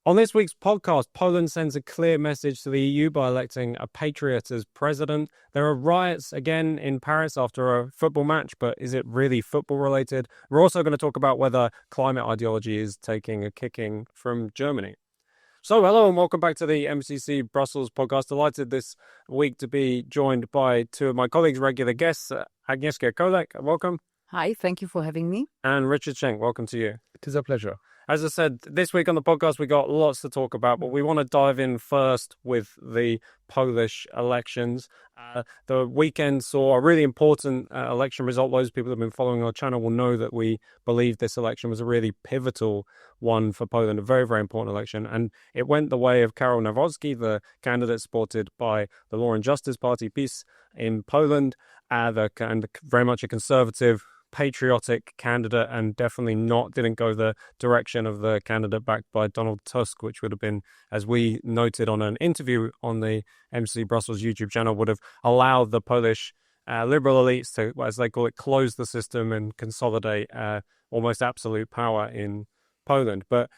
On this week's podcast, Poland sends a clear message to the EU by electing a patriot as president. There are riots again in Paris after a football match, but is it really football related? We're also going to talk about whether climate ideology is taking a kicking from Germany. So, hello and welcome back to the MCC Brussels podcast. Delighted this week to be joined by two of my colleagues, regular guests, Agnieszka, Kolek, welcome. Hi, thank you for having me. And Richard Schenk, welcome to you. It is a pleasure. As I said, this week on the podcast, we got lots to talk about, but we want to dive in first with the Polish elections. The weekend saw a really important election result. Those people who have been following our channel will know that we believe this election was a really pivotal one for Poland, a very, very important election. And it went the way of Karol Nawrocki, the candidate supported by the Law and Justice Party, PiS, in Poland, and very much a conservative, patriotic candidate, and definitely didn't go the direction of the candidate backed by Donald Tusk, which would have been, as we noted on an interview on the MCC Brussels YouTube channel, would have allowed the Polish liberal elites to, as they call it, close the system and consolidate almost absolute power in Poland. But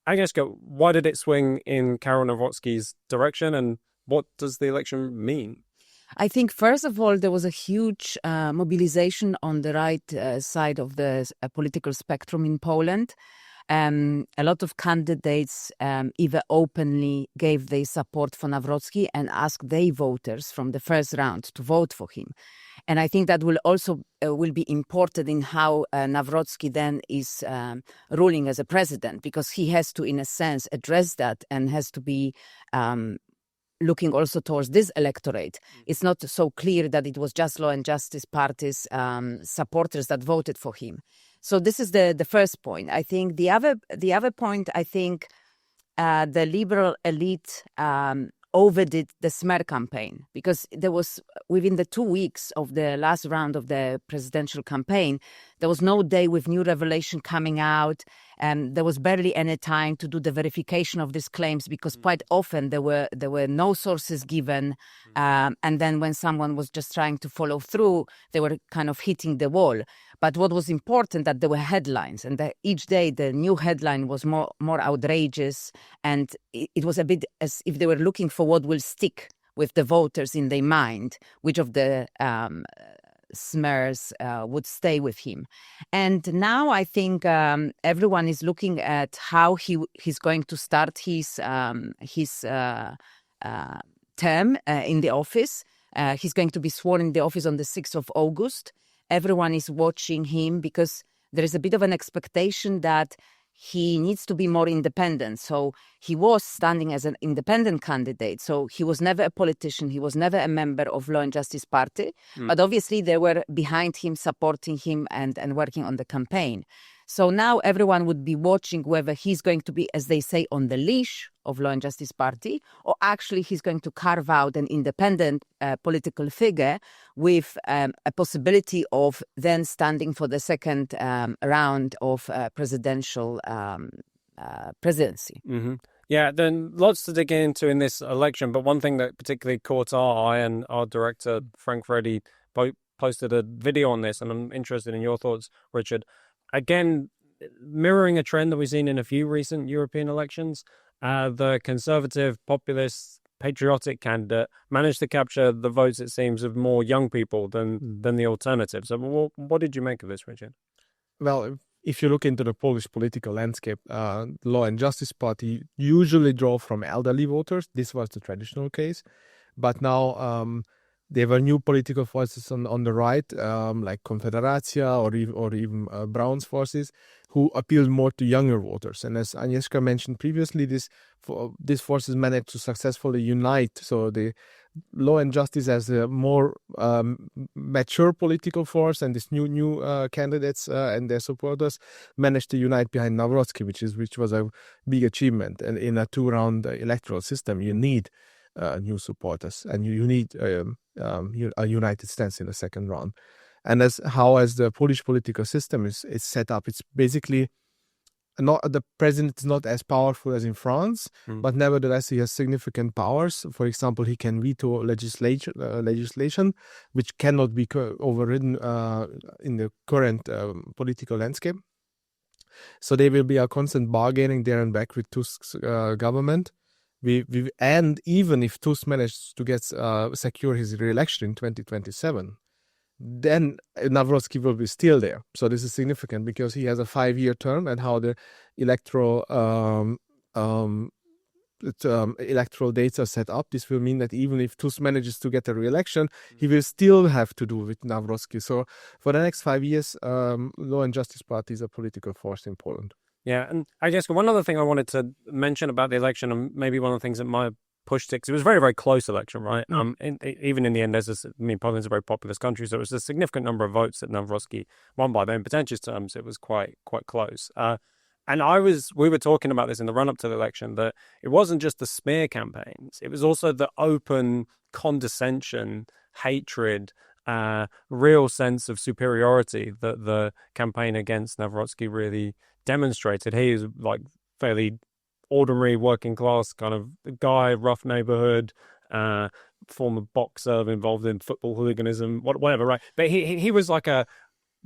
Agnieszka, why did it swing in Karol Nawrocki's direction, and what does the election mean? I think, first of all, there was a huge mobilization on the right side of the political spectrum in Poland. A lot of candidates either openly gave their support for Nawrocki and asked their voters from the first round to vote for him. And I think that will also will be important in how Nawrocki then is ruling as a president, because he has to, in a sense, address that and has to be looking also towards this electorate. It's not so clear that it was just Law and Justice Party's supporters that voted for him. So this is the first point. I think the other point, I think the liberal elite overdid the smear campaign, because there was, within the 2 weeks of the last round of the presidential campaign, there was no day with new revelation coming out, and there was barely any time to do the verification of these claims, because quite often there were no sources given, and then when someone was just trying to follow through, they were kind of hitting the wall. But what was important, that there were headlines, and that each day the new headline was more outrageous, and it was a bit as if they were looking for what will stick with the voters in their mind, which of the smears would stay with him. And now I think everyone is looking at how he's going to start his term in the office. He's going to be sworn in the office on the 6th of August. Everyone is watching him because there is a bit of an expectation that he needs to be more independent. So he was standing as an independent candidate. So he was never a politician. He was never a member of Law and Justice Party. But obviously they were behind him, supporting him and working on the campaign. So now everyone would be watching whether he's going to be, as they say, on the leash of Law and Justice Party, or actually he's going to carve out an independent political figure with a possibility of then standing for the second round of presidential presidency. Mm-hmm. Yeah, then lots to dig into in this election, but one thing that particularly caught our eye, and our director, Frank Freddy, posted a video on this, and I'm interested in your thoughts, Richard. Again, mirroring a trend that we've seen in a few recent European elections, the conservative, populist, patriotic candidate managed to capture the votes, it seems, of more young people than the alternative. So what did you make of this, Richard? Well, if you look into the Polish political landscape, Law and Justice Party usually draw from elderly voters. This was the traditional case. But now there were new political forces on the right, like Confederacja or even Brown's forces, who appealed more to younger voters. And as Agnieszka mentioned previously, these forces managed to successfully unite. So the Law and Justice as a more mature political force, and these new candidates and their supporters managed to unite behind Nawrocki, which was a big achievement. And in a 2-round electoral system, you need new supporters, and you need a united stance in the second round. And as the Polish political system is set up, it's basically not, the president is not as powerful as in France, but nevertheless he has significant powers. For example, he can veto legislation which cannot be overridden in the current political landscape. So there will be a constant bargaining there and back with Tusk's government. And even if Tusk manages to get secure his re-election in 2027, then Nawrocki will be still there. So this is significant because he has a 5-year term, and how the electoral dates are set up. This will mean that even if Tusk manages to get a re-election, he will still have to do with Nawrocki. So for the next 5 years, Law and Justice Party is a political force in Poland. Yeah, and I guess one other thing I wanted to mention about the election, and maybe one of the things that might have pushed it, because it was a very, very close election, right? Even in the end, Poland's a very populous country, so it was a significant number of votes that Nawrocki won by. But in potential terms, it was quite close. And we were talking about this in the run-up to the election, that it wasn't just the smear campaigns, it was also the open condescension, hatred, real sense of superiority that the campaign against Nawrocki really demonstrated. He is like fairly ordinary working class kind of guy, rough neighborhood, former boxer involved in football hooliganism, whatever, right? But he was like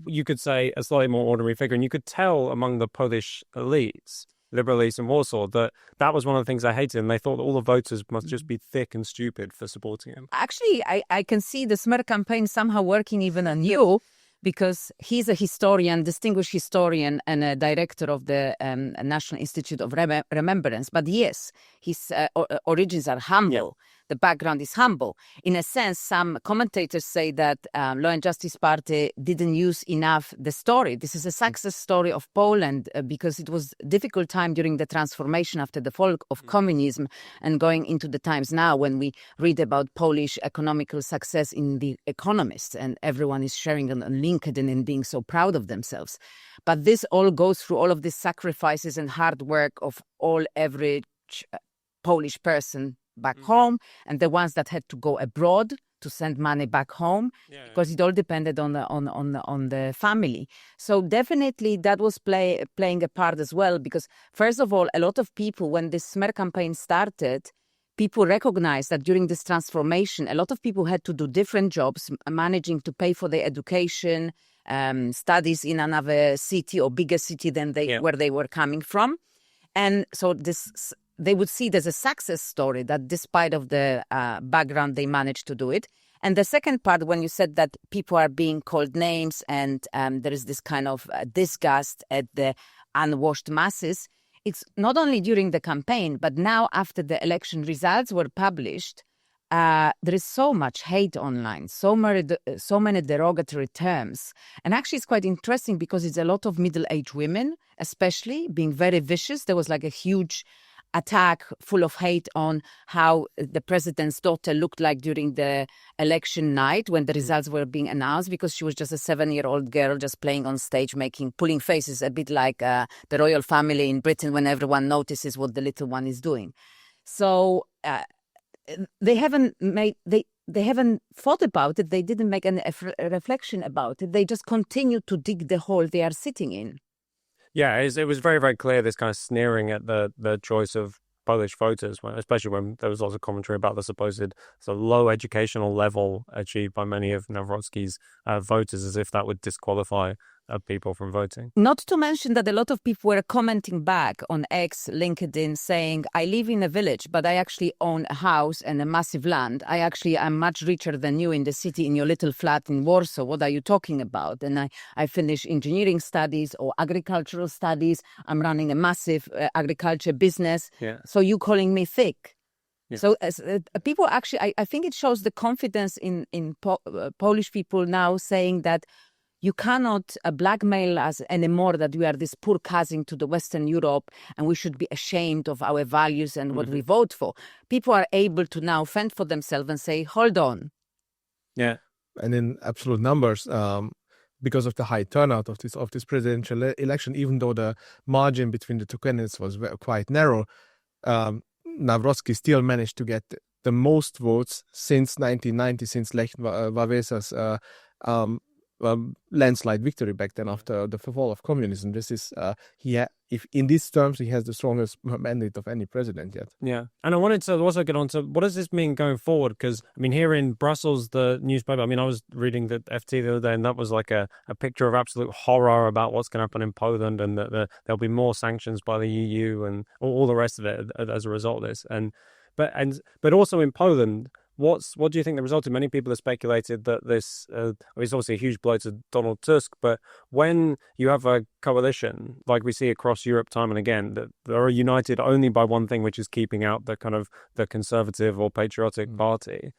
you could say, a slightly more ordinary figure. And you could tell among the Polish elites, liberal elites in Warsaw, that was one of the things I hated. And they thought that all the voters must just be thick and stupid for supporting him. Actually, I can see the smear campaign somehow working even on you, because he's a historian, distinguished historian, and a director of the National Institute of Remembrance. But yes, his origins are humble. Yeah. The background is humble. In a sense, some commentators say that Law and Justice Party didn't use enough the story. This is a success story of Poland because it was a difficult time during the transformation after the fall of communism and going into the times now when we read about Polish economical success in The Economist, and everyone is sharing on LinkedIn and being so proud of themselves. But this all goes through all of these sacrifices and hard work of all average Polish person back home, and the ones that had to go abroad to send money back home, because it all depended on the family. So definitely that was playing a part as well, because first of all, a lot of people, when this smear campaign started, people recognized that during this transformation, a lot of people had to do different jobs, managing to pay for their education, studies in another city or bigger city than where they were coming from. And so they would see it as a success story, that despite of the background, they managed to do it. And the second part, when you said that people are being called names and there is this kind of disgust at the unwashed masses, it's not only during the campaign, but now after the election results were published, there is so much hate online, so many derogatory terms. And actually, it's quite interesting because it's a lot of middle-aged women, especially, being very vicious. There was like a huge attack full of hate on how the president's daughter looked like during the election night when the results were being announced, because she was just a 7-year-old girl just playing on stage, pulling faces, a bit like the royal family in Britain when everyone notices what the little one is doing. So they haven't thought about it. They didn't make any reflection about it. They just continue to dig the hole they are sitting in. Yeah, it was very, very clear, this kind of sneering at the choice of Polish voters, especially when there was lots of commentary about the supposed low educational level achieved by many of Nawrocki's voters, as if that would disqualify people from voting. Not to mention that a lot of people were commenting back on X, LinkedIn, saying, I live in a village, but I actually own a house and a massive land. I'm much richer than you in the city, in your little flat in Warsaw. What are you talking about? And I finished engineering studies or agricultural studies. I'm running a massive agriculture business. Yeah. So you calling me thick? Yeah. So people actually, I think it shows the confidence in Polish people now, saying that you cannot blackmail us anymore, that we are this poor cousin to the Western Europe and we should be ashamed of our values and what we vote for. People are able to now fend for themselves and say, hold on. Yeah. And in absolute numbers, because of the high turnout of this presidential election, even though the margin between the two candidates was quite narrow, Nawrocki still managed to get the most votes since 1990, since Lech Wałęsa's landslide victory back then after the fall of communism. This is if in these terms he has the strongest mandate of any president yet. Yeah, and I wanted to also get on to what does this mean going forward? Because I mean, here in Brussels, the newspaper. I mean, I was reading the FT the other day, and that was like a picture of absolute horror about what's going to happen in Poland, and that there'll be more sanctions by the EU and all the rest of it as a result of this. But also in Poland. What do you think the result of? Many people have speculated that this is obviously a huge blow to Donald Tusk, but when you have a coalition, like we see across Europe time and again, that are united only by one thing, which is keeping out the kind of the conservative or patriotic party,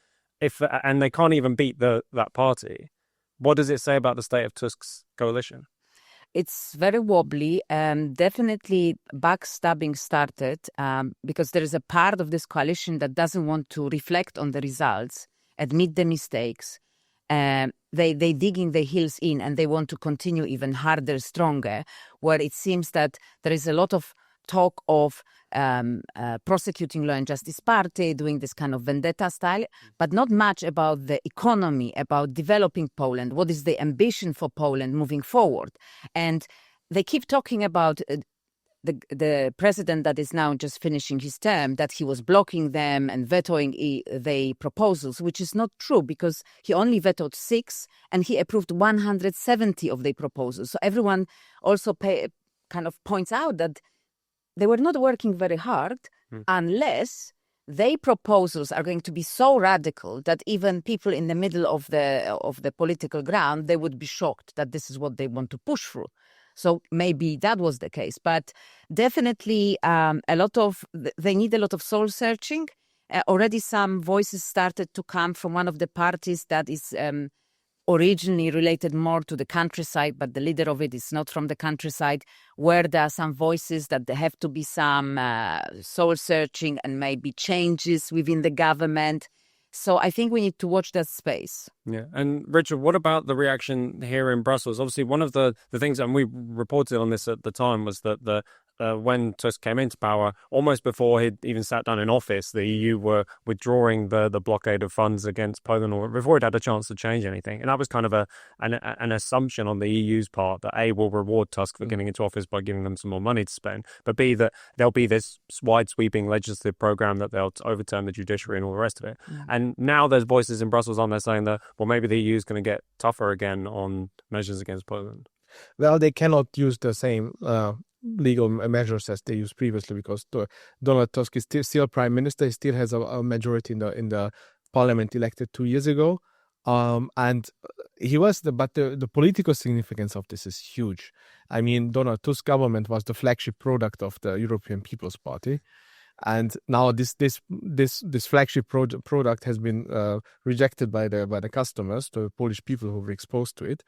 and they can't even beat that party, what does it say about the state of Tusk's coalition? It's very wobbly. Definitely backstabbing started because there is a part of this coalition that doesn't want to reflect on the results, admit the mistakes. They digging their heels in and they want to continue even harder, stronger, where it seems that there is a lot of talk of prosecuting Law and Justice Party, doing this kind of vendetta style, but not much about the economy, about developing Poland. What is the ambition for Poland moving forward? And they keep talking about the president that is now just finishing his term, that he was blocking them and vetoing the proposals, which is not true because he only vetoed 6 and he approved 170 of the proposals. So everyone also kind of points out that they were not working very hard unless their proposals are going to be so radical that even people in the middle of the political ground, they would be shocked that this is what they want to push through. So maybe that was the case, but definitely they need a lot of soul searching. Already some voices started to come from one of the parties that is originally related more to the countryside, but the leader of it is not from the countryside, where there are some voices that there have to be some soul searching and maybe changes within the government. So I think we need to watch that space. Yeah. And Richard, what about the reaction here in Brussels? Obviously, one of the things, and we reported on this at the time, was that when Tusk came into power, almost before he'd even sat down in office, the EU were withdrawing the blockade of funds against Poland, or before he'd had a chance to change anything. And that was kind of an assumption on the EU's part that A, will reward Tusk for getting into office by giving them some more money to spend, but B, that there'll be this wide-sweeping legislative program that they'll overturn the judiciary and all the rest of it. And now there's voices in Brussels on there saying that, well, maybe the EU is going to get tougher again on measures against Poland. Well, they cannot use the same legal measures as they used previously because Donald Tusk is still prime minister. He still has a majority in the parliament elected 2 years ago, and he was but the political significance of this is huge. I mean, Donald Tusk's government was the flagship product of the European People's Party. And now this flagship product has been rejected by the customers, the Polish people who were exposed to it,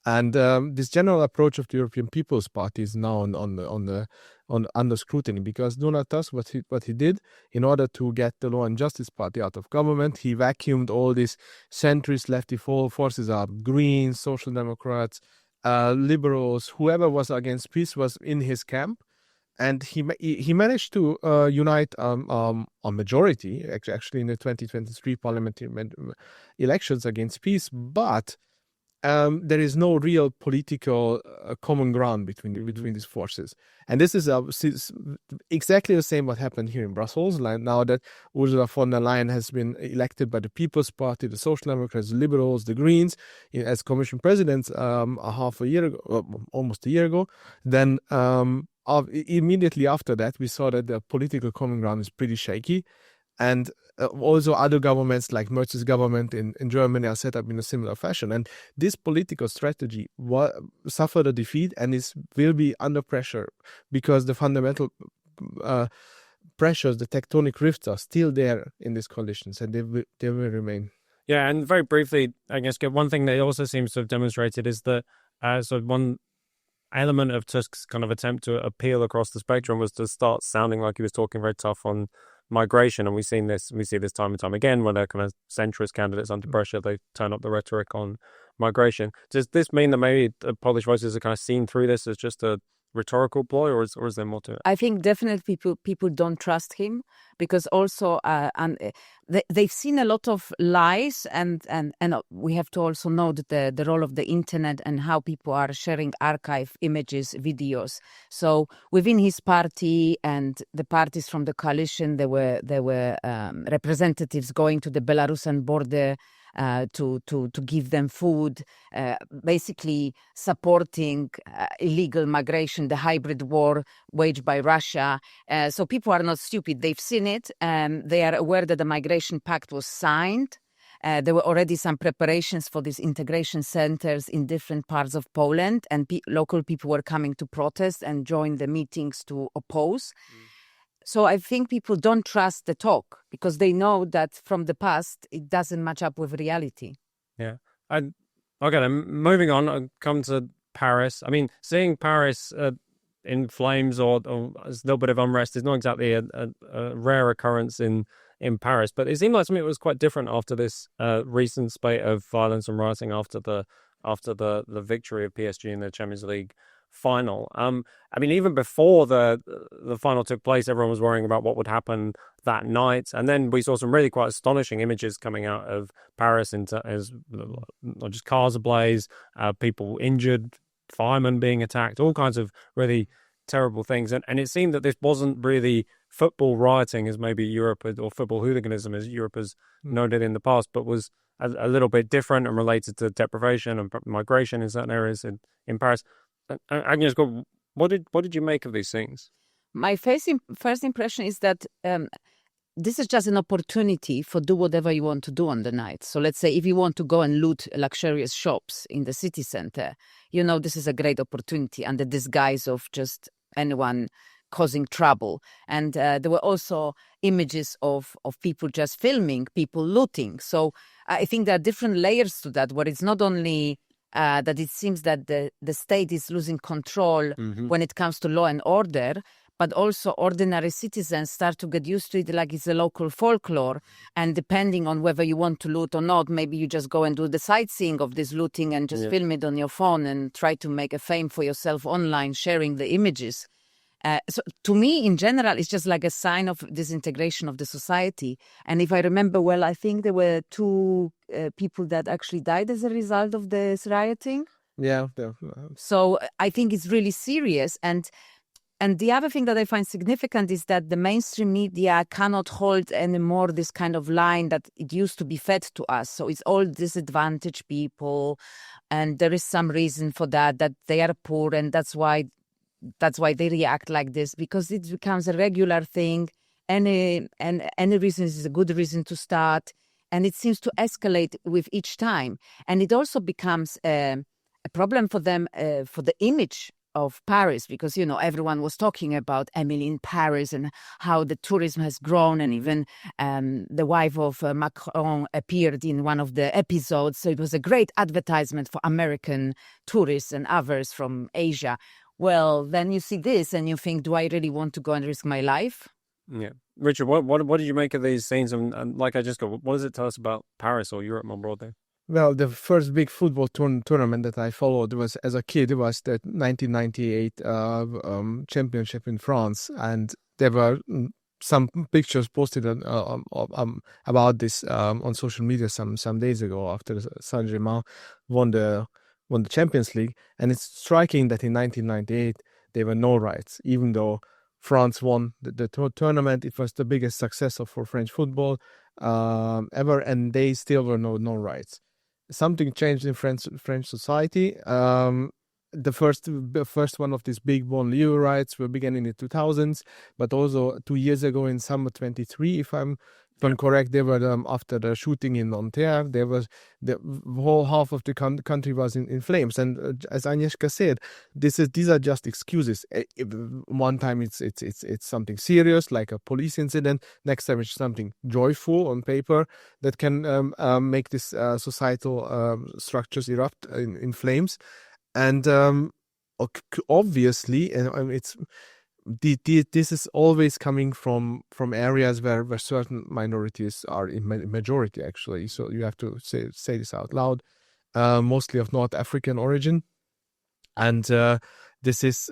and this general approach of the European People's Party is now under scrutiny because Donald Tusk, what he did in order to get the Law and Justice Party out of government, he vacuumed all these centrist lefty forces up, Greens, Social Democrats, liberals, whoever was against peace was in his camp. And he managed to unite a majority, actually, in the 2023 parliamentary elections against peace. But there is no real political common ground between these forces. And this is exactly the same what happened here in Brussels. Like now that Ursula von der Leyen has been elected by the People's Party, the Social Democrats, the Liberals, the Greens, as Commission President almost a year ago, then immediately after that, we saw that the political common ground is pretty shaky. And also other governments like Merz's government in Germany are set up in a similar fashion. And this political strategy suffered a defeat and will be under pressure because the fundamental pressures, the tectonic rifts are still there in these conditions and they will remain. Yeah, and very briefly, Agnieszka, one thing that also seems to have demonstrated is that one element of Tusk's kind of attempt to appeal across the spectrum was to start sounding like he was talking very tough on migration, and we see this time and time again when they're kind of centrist candidates under pressure, they turn up the rhetoric on migration. Does this mean that maybe the Polish voices are kind of seen through this as just a rhetorical ploy, or is there more to it? I think definitely people don't trust him because also they've seen a lot of lies, and we have to also note the role of the internet and how people are sharing archive images, videos. So within his party and the parties from the coalition, there were representatives going to the Belarusian border to give them food, basically supporting illegal migration, the hybrid war waged by Russia. So people are not stupid. They've seen it. They are aware that the migration pact was signed. There were already some preparations for these integration centers in different parts of Poland, and local people were coming to protest and join the meetings to oppose. So I think people don't trust the talk because they know that from the past, it doesn't match up with reality. Yeah. Okay, then moving on, I'll come to Paris. I mean, seeing Paris in flames or a little bit of unrest is not exactly a rare occurrence in Paris, but it seemed like something that was quite different after this recent spate of violence and rioting after the victory of PSG in the Champions League final. I mean, even before the final took place, everyone was worrying about what would happen that night, and then we saw some really quite astonishing images coming out of Paris, as not just cars ablaze, people injured, firemen being attacked, all kinds of really terrible things. And it seemed that this wasn't really football rioting as maybe Europe or football hooliganism as Europe has noted in the past, but was a little bit different and related to deprivation and migration in certain areas in Paris. Agnieszka, what did you make of these things? My first impression is that this is just an opportunity for do whatever you want to do on the night. So let's say if you want to go and loot luxurious shops in the city center, this is a great opportunity under disguise of just anyone causing trouble. And there were also images of people just filming, people looting. So I think there are different layers to that, where it's not only that it seems that the state is losing control when it comes to law and order, but also ordinary citizens start to get used to it like it's a local folklore. And depending on whether you want to loot or not, maybe you just go and do the sightseeing of this looting and just film it on your phone and try to make a fame for yourself online, sharing the images. So to me, in general, it's just like a sign of disintegration of the society. And if I remember well, I think there were 2 people that actually died as a result of this rioting. Yeah. So I think it's really serious. And the other thing that I find significant is that the mainstream media cannot hold anymore this kind of line that it used to be fed to us. So it's all disadvantaged people. And there is some reason for that they are poor. And that's why they react like this, because it becomes a regular thing. Any reason is a good reason to start. And it seems to escalate with each time. And it also becomes a problem for them, for the image of Paris, because, everyone was talking about Emily in Paris and how the tourism has grown. And even the wife of Macron appeared in one of the episodes. So it was a great advertisement for American tourists and others from Asia. Well, then you see this and you think, do I really want to go and risk my life? Yeah. Richard, what did you make of these scenes? And like Agnieszka, what does it tell us about Paris or Europe more broadly? Well, the first big football tournament that I followed was as a kid was the 1998 championship in France, and there were some pictures posted about this on social media some days ago after Saint-Germain won the Champions League. And it's striking that in 1998 there were no riots, even though France won the tournament. It was the biggest success for French football ever, and they still were no riots. Something changed in French society. The first one of these big banlieue riots were beginning in the 2000s, but also 2 years ago in summer 23, if I'm correct, they were after the shooting in Nanterre. There was the whole half of the country was in flames. And as Agnieszka said, these are just excuses. One time it's something serious like a police incident. Next time it's something joyful on paper that can make this societal structures erupt in flames. And obviously, it's. This is always coming from areas where certain minorities are in majority, actually. So you have to say this out loud. Mostly of North African origin, and this is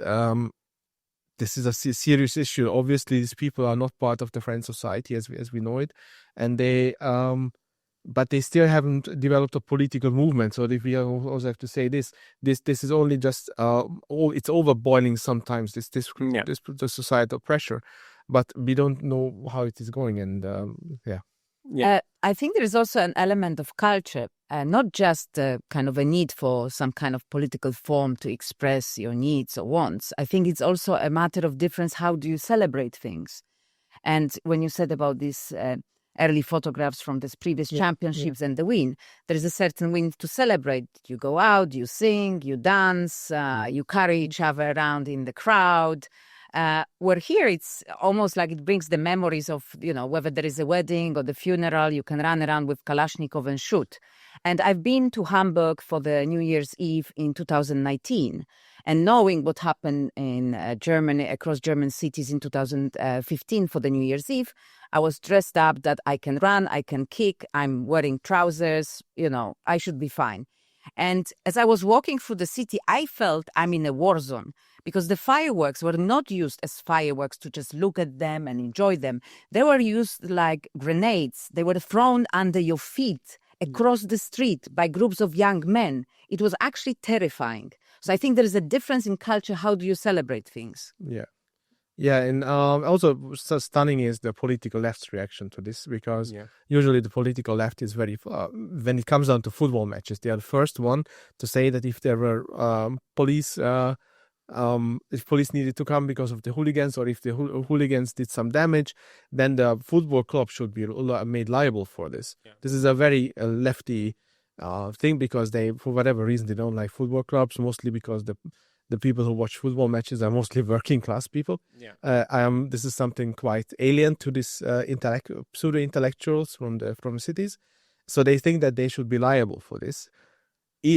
this is a serious issue. Obviously, these people are not part of the French society as we know it, and they but they still haven't developed a political movement. So if we also have to say this is only just it's overboiling sometimes. This the societal pressure, but we don't know how it is going. And I think there is also an element of culture, not just kind of a need for some kind of political form to express your needs or wants. I think it's also a matter of difference. How do you celebrate things? And when you said about these early photographs from these previous championships and the win, there is a certain win to celebrate. You go out, you sing, you dance, you carry each other around in the crowd. Where here it's almost like it brings the memories of, whether there is a wedding or the funeral, you can run around with Kalashnikov and shoot. And I've been to Hamburg for the New Year's Eve in 2019. And knowing what happened in Germany, across German cities in 2015 for the New Year's Eve, I was dressed up that I can run, I can kick, I'm wearing trousers, I should be fine. And as I was walking through the city, I felt I'm in a war zone because the fireworks were not used as fireworks to just look at them and enjoy them. They were used like grenades. They were thrown under your feet across the street by groups of young men. It was actually terrifying. So I think there is a difference in culture. How do you celebrate things? Yeah, and also so stunning is the political left's reaction to this, because usually the political left is very, when it comes down to football matches, they are the first one to say that if there were police, if police needed to come because of the hooligans, or if the hooligans did some damage, then the football club should be made liable for this. Yeah. This is a very lefty thing, because they, for whatever reason, they don't like football clubs, mostly because the people who watch football matches are mostly working class people. This is something quite alien to this pseudo intellectuals from the cities. So they think that they should be liable for this,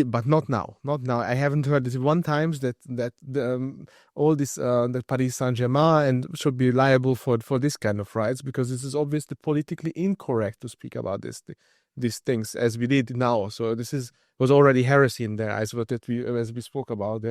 but not now. Not now. I haven't heard it one time that all this the Paris Saint-Germain and should be liable for this kind of riots, because this is obviously politically incorrect to speak about these things as we did now. So this was already heresy in their eyes, but as we spoke about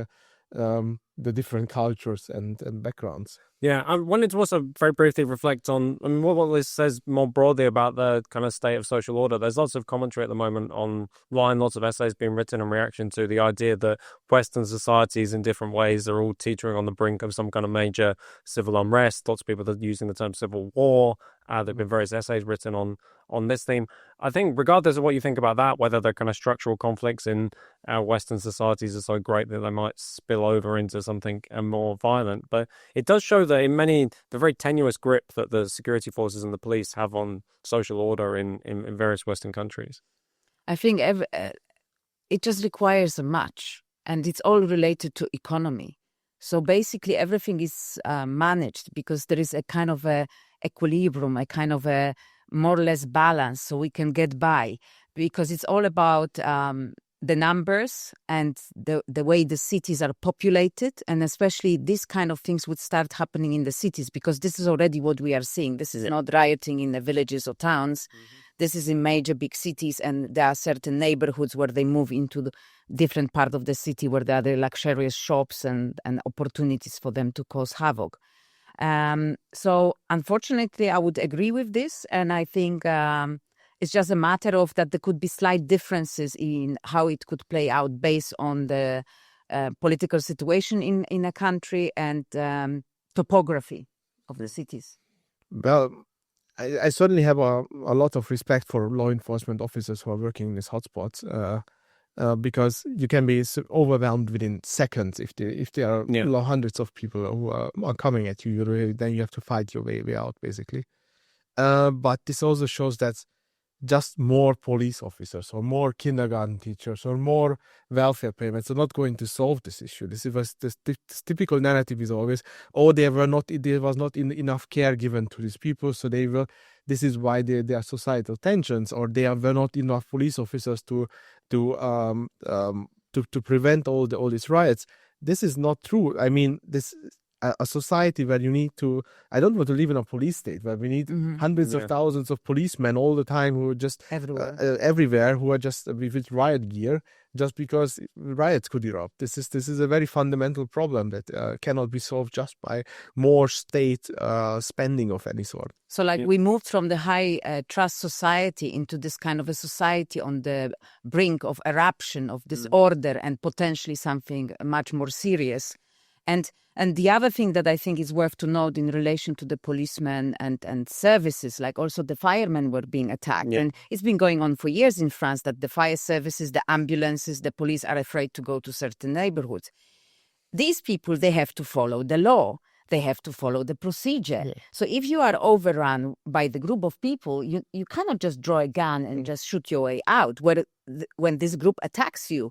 the different cultures and backgrounds. Yeah, I wanted to also very briefly reflect on, what this says more broadly about the kind of state of social order. There's lots of commentary at the moment online, lots of essays being written in reaction to the idea that Western societies in different ways are all teetering on the brink of some kind of major civil unrest. Lots of people are using the term civil war. There have been various essays written on this theme. I think regardless of what you think about that, whether the kind of structural conflicts in Western societies are so great that they might spill over into something more violent, but it does show that in many, the very tenuous grip that the security forces and the police have on social order in various Western countries. I think it just requires a much, and it's all related to economy. So basically everything is managed because there is a kind of a equilibrium, a kind of a more or less balance, so we can get by, because it's all about the numbers and the way the cities are populated, and especially these kind of things would start happening in the cities, because this is already what we are seeing. This is not rioting in the villages or towns. This is in major big cities, and there are certain neighborhoods where they move into the different part of the city where there are the luxurious shops and opportunities for them to cause havoc. So unfortunately, I would agree with this, and I think it's just a matter of that there could be slight differences in how it could play out based on the political situation in a country and topography of the cities. Well, I certainly have a lot of respect for law enforcement officers who are working in these hotspots, because you can be overwhelmed within seconds if there are hundreds of people who are coming at you. Then you have to fight your way out, basically. But this also shows that just more police officers or more kindergarten teachers or more welfare payments are not going to solve this issue. This typical narrative is always, there was not enough care given to these people, so this is why there are societal tensions, or were not enough police officers to prevent all these riots. This is not true. I mean, a society where you need to, I don't want to live in a police state where we need hundreds of thousands of policemen all the time who are just everywhere, who are just with riot gear, just because riots could erupt. This is a very fundamental problem that cannot be solved just by more state spending of any sort. So we moved from the high trust society into this kind of a society on the brink of eruption of disorder and potentially something much more serious. And the other thing that I think is worth to note in relation to the policemen and services, like also the firemen were being attacked. Yeah. And it's been going on for years in France that the fire services, the ambulances, the police are afraid to go to certain neighborhoods. These people, they have to follow the law. They have to follow the procedure. Yeah. So if you are overrun by the group of people, you cannot just draw a gun and just shoot your way out. When this group attacks you,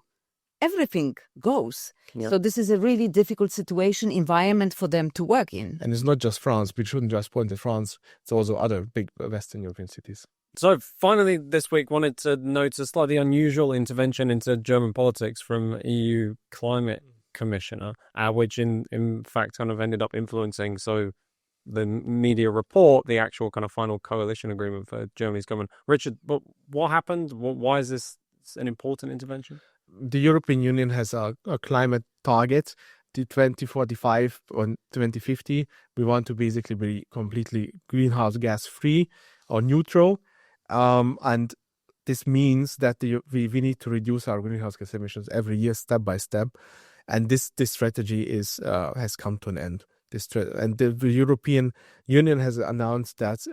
everything goes. Yeah. So this is a really difficult environment for them to work in. And it's not just France. We shouldn't just point at France. It's also other big Western European cities. So finally this week, wanted to note a slightly unusual intervention into German politics from EU climate commissioner, which in fact kind of ended up influencing the media report, the actual kind of final coalition agreement for Germany's government. Richard, but what happened? Why is this an important intervention? The European Union has a climate target to 2045 or 2050. We want to basically be completely greenhouse gas free or neutral. And this means that we need to reduce our greenhouse gas emissions every year, step by step. And this strategy has come to an end. The European Union has announced that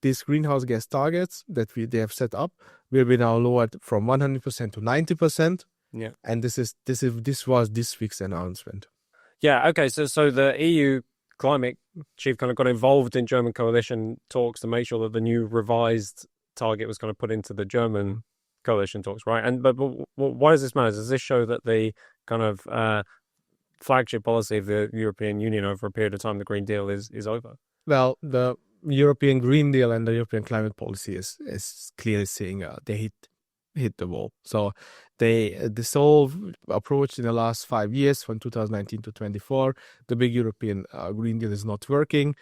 these greenhouse gas targets that they have set up will be now lowered from 100% to 90%. Yeah, and this was this week's announcement. Yeah. Okay. So the EU climate chief kind of got involved in German coalition talks to make sure that the new revised target was kind of put into the German coalition talks, right? But why does this matter? Does this show that the kind of flagship policy of the European Union over a period of time, the Green Deal, is over? Well, the European Green Deal and the European climate policy is clearly saying they hit the wall. So this whole approach in the last 5 years, from 2019 to 24, the big European Green Deal is not working.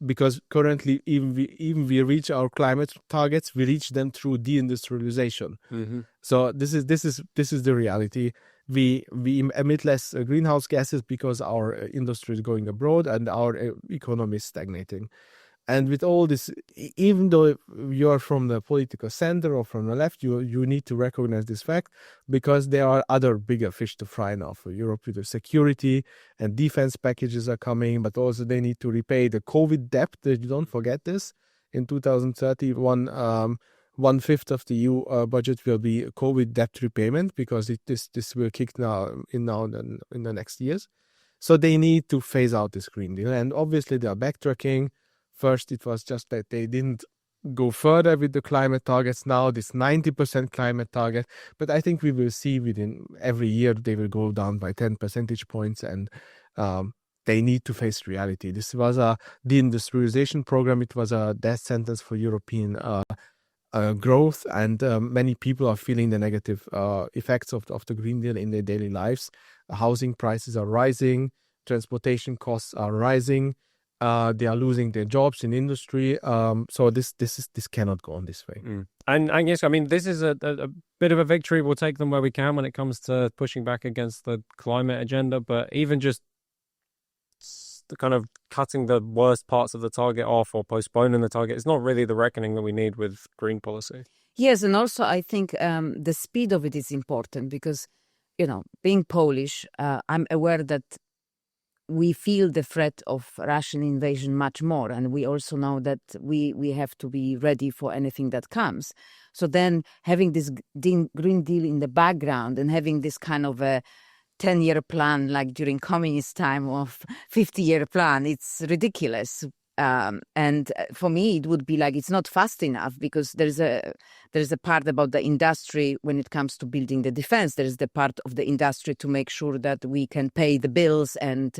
Because currently, even we reach our climate targets, we reach them through deindustrialization. Mm-hmm. So this is the reality. We emit less greenhouse gases because our industry is going abroad and our economy is stagnating. And with all this, even though you're from the political center or from the left, you need to recognize this fact, because there are other bigger fish to fry now for Europe. With the security and defense packages are coming, but also they need to repay the COVID debt. Don't forget this. In 2030, one-fifth of the EU budget will be COVID debt repayment, because this will kick now in the next years. So they need to phase out this Green Deal, and obviously they are backtracking. First, it was just that they didn't go further with the climate targets. Now, this 90% climate target. But I think we will see within every year they will go down by 10 percentage points, and they need to face reality. This was a deindustrialization program. It was a death sentence for European growth, and many people are feeling the negative effects of the Green Deal in their daily lives. Housing prices are rising. Transportation costs are rising. They are losing their jobs in industry. So this cannot go on this way. Mm. And yes, I mean, this is a bit of a victory. We'll take them where we can when it comes to pushing back against the climate agenda. But even just the kind of cutting the worst parts of the target off or postponing the target is not really the reckoning that we need with green policy. Yes, and also I think the speed of it is important, because, being Polish, I'm aware that we feel the threat of Russian invasion much more, and we also know that we have to be ready for anything that comes. So then having this Green Deal in the background and having this kind of a 10-year plan, like during communist time, or 50-year plan, it's ridiculous. And for me, it would be like it's not fast enough, because there's a part about the industry when it comes to building the defense. There is the part of the industry to make sure that we can pay the bills and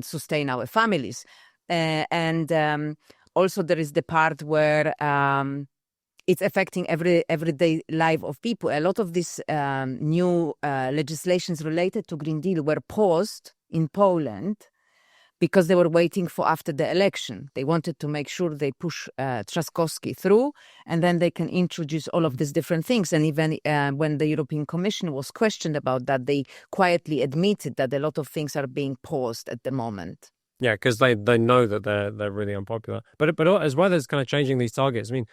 sustain our families. And also there is the part where it's affecting everyday life of people. A lot of these new legislations related to Green Deal were paused in Poland because they were waiting for after the election. They wanted to make sure they push Trzaskowski through, and then they can introduce all of these different things. And even when the European Commission was questioned about that, they quietly admitted that a lot of things are being paused at the moment. Yeah, because they know that they're really unpopular. But as well as kind of changing these targets, I mean,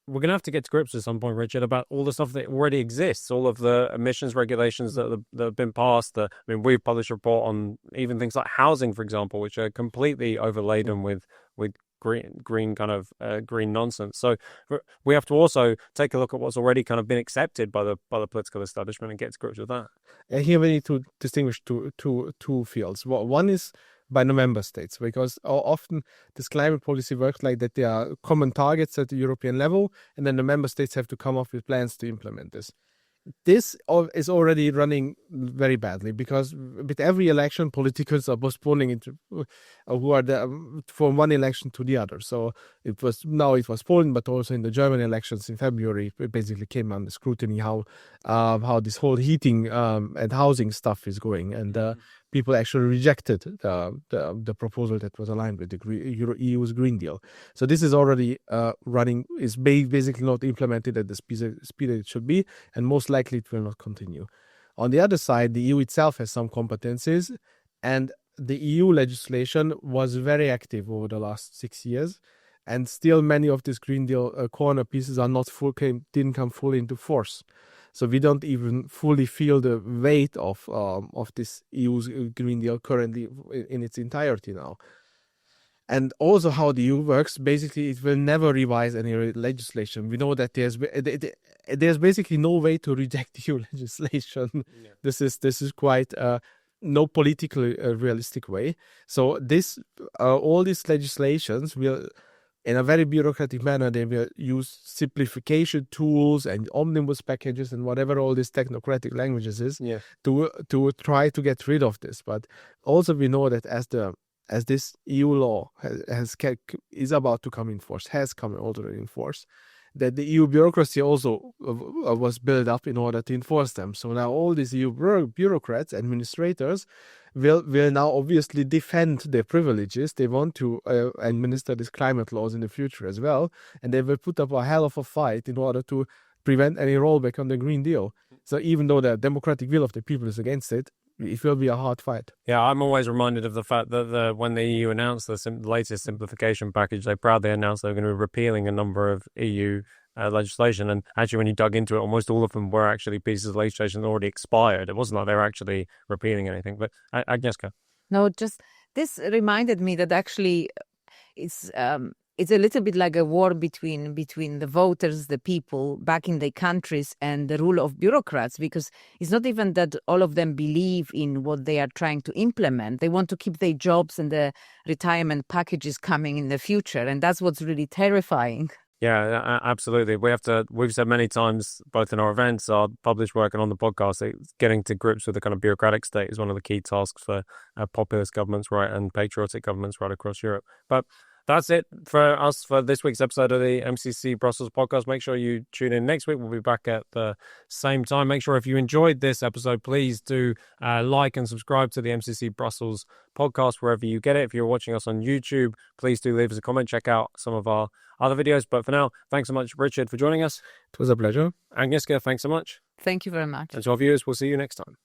we're going to have to get to grips at some point, Richard, about all the stuff that already exists, all of the emissions regulations that have been passed. I mean, we've published a report on even things like housing, for example, which are completely overladen with green kind of green nonsense. So we have to also take a look at what's already kind of been accepted by the political establishment and get to grips with that. Here we need to distinguish two fields. One is by the member states, because often this climate policy works like that. There are common targets at the European level, and then the member states have to come up with plans to implement this. This is already running very badly, because with every election, politicians are postponing it from one election to the other. So it was Poland, but also in the German elections in February, it basically came under scrutiny how this whole heating and housing stuff is going, and people actually rejected the proposal that was aligned with the EU's Green Deal. So this is already running, is basically not implemented at the speed it should be, and most likely it will not continue. On the other side, the EU itself has some competencies, and the EU legislation was very active over the last 6 years, and still many of these Green Deal corner pieces are not didn't come fully into force. So we don't even fully feel the weight of this EU's Green Deal currently in its entirety now. And also how the EU works, basically it will never revise any legislation. We know that there's basically no way to reject EU legislation. Yeah. This is quite no politically realistic way. So all these legislations will, in a very bureaucratic manner, they will use simplification tools and omnibus packages and whatever all these technocratic languages is, yeah, to try to get rid of this. But also we know that as this EU law is about to come in force, has come already in force, that the EU bureaucracy also was built up in order to enforce them. So now all these EU bureaucrats, administrators, will now obviously defend their privileges. They want to administer these climate laws in the future as well, and they will put up a hell of a fight in order to prevent any rollback on the Green Deal. So even though the democratic will of the people is against it, it will be a hard fight. Yeah, I'm always reminded of the fact that when the EU announced the latest simplification package, they proudly announced they were going to be repealing a number of EU legislation. And actually, when you dug into it, almost all of them were actually pieces of legislation that already expired. It wasn't like they were actually repealing anything. But Agnieszka? No, just this reminded me that actually it's a little bit like a war between the voters, the people back in their countries, and the rule of bureaucrats, because it's not even that all of them believe in what they are trying to implement. They want to keep their jobs and the retirement packages coming in the future. And that's what's really terrifying. Yeah, absolutely. We've said many times, both in our events, our published work, and on the podcast, that getting to grips with the kind of bureaucratic state is one of the key tasks for populist governments, right, and patriotic governments right across Europe. But that's it for us for this week's episode of the MCC Brussels podcast. Make sure you tune in next week. We'll be back at the same time. Make sure if you enjoyed this episode, please do like and subscribe to the MCC Brussels podcast wherever you get it. If you're watching us on YouTube, please do leave us a comment. Check out some of our other videos. But for now, thanks so much, Richard, for joining us. It was a pleasure. Agnieszka, thanks so much. Thank you very much. And to our viewers, we'll see you next time.